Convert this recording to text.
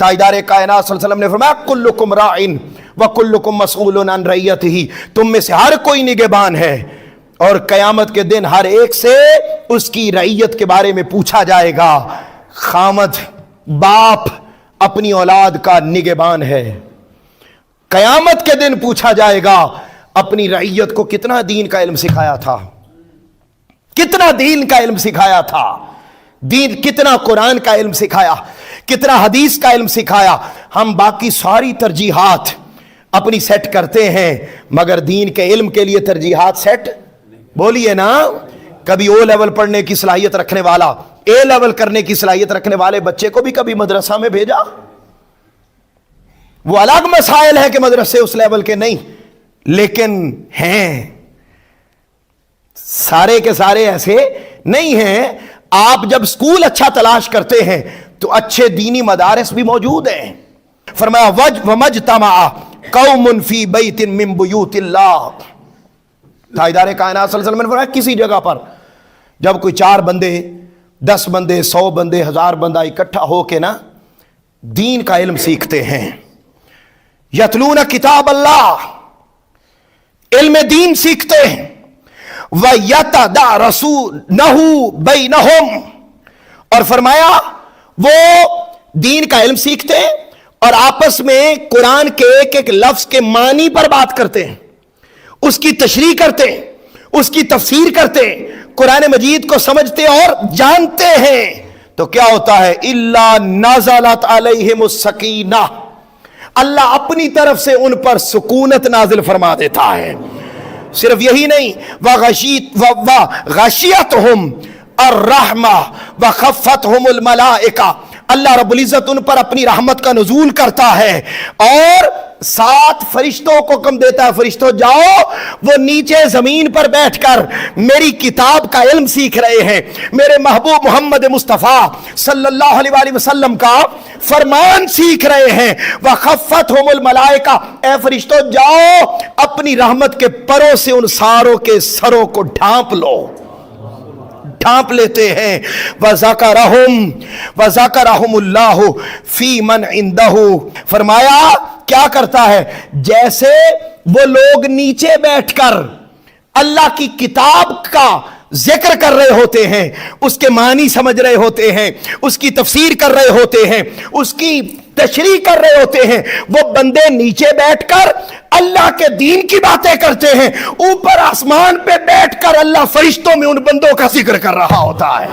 ताजदार कायनात सल्लल्लाहु अलैहि वसल्लम ने फरमाया कुल्लुकुम राइन व कुल्लुकुम मसऊलुन अन रइयतिही, तुम में से हर कोई निगहबान है और कयामत के दिन हर एक से उसकी रइयत के बारे में पूछा जाएगा। खामद बाप अपनी औलाद का निगहबान है, कयामत के दिन पूछा जाएगा अपनी रइयत को कितना दीन का इल्म सिखाया था, कितना दीन का इल्म सिखाया था, दीन कितना कुरान का इल्म सिखाया, कितना हदीस का इल्म सिखाया। हम बाकी सारी तरजीहात अपनी सेट करते हैं मगर दीन के इल्म के लिए तरजीहात सेट, बोलिए ना। कभी ओ लेवल पढ़ने की सलाहियत रखने वाला, ए लेवल करने की सलाहियत रखने वाले बच्चे को भी कभी मदरसा में भेजा? वो अलग मसाइल है कि मदरसे उस लेवल के नहीं, लेकिन हैं, सारे के सारे ऐसे नहीं हैं। आप जब स्कूल अच्छा तलाश करते हैं तो अच्छे दीनी मदारिस भी मौजूद हैं। फरमाया वज वमजतमा कौमुन फी बैतिन मिन बुयूतिल्लाह, ताजदार कायनात सल्लल्लाहु अलैहि वसल्लम ने फरमाया किसी जगह पर जब कोई 4 बंदे 10 बंदे 100 बंदे 1000 बंदा इकट्ठा होके ना दीन का इल्म सीखते हैं, यतलून किताब अल्लाह, इल्म दीन सीखते हैं, व यतदारसूनहु बैनहुम, और फरमाया वो दीन का इल्म सीखते हैं और आपस में कुरान के एक एक लफ्ज के मानी पर बात करते हैं, उसकी तशरीह करते हैं, उसकी तफसीर करते हैं, कुरान मजीद को समझते और जानते हैं। तो क्या होता है, इल्ला नज़लत अलैहिमुस सकीना, अल्लाह अपनी तरफ से उन पर सुकूनत नाजिल फरमा देता है। सिर्फ यही नहीं, वग़शियतहुम अर्रहमा व खफ़्फ़तहुमुल मलाइका, अल्लाह रब्बुल इज़्ज़त उन पर अपनी रहमत का नुज़ूल करता है और 7 फरिश्तों को हुक्म देता है, फरिश्तों जाओ, वो नीचे जमीन पर बैठकर मेरी किताब का इल्म सीख रहे हैं, मेरे महबूब मोहम्मद मुस्तफ़ा सल्लल्लाहु अलैहि वसल्लम का फरमान सीख रहे हैं। व खफ़्फ़तहुमुल मलाइका, ए फरिश्तों जाओ अपनी रहमत के परों से उन सारों के सरों को ढांप लो, ढांप लेते हैं। वज़करहुमुल्लाहु फी मन इंदहु, फरमाया क्या करता है, जैसे वो लोग नीचे बैठकर अल्लाह की किताब का जिक्र कर रहे होते हैं, उसके मानी समझ रहे होते हैं, उसकी तफसीर कर रहे होते हैं, उसकी तशरीह कर रहे होते हैं, वो बंदे नीचे बैठकर अल्लाह के दीन की बातें करते हैं, ऊपर आसमान पे बैठकर अल्लाह फरिश्तों में उन बंदों का जिक्र कर रहा होता है।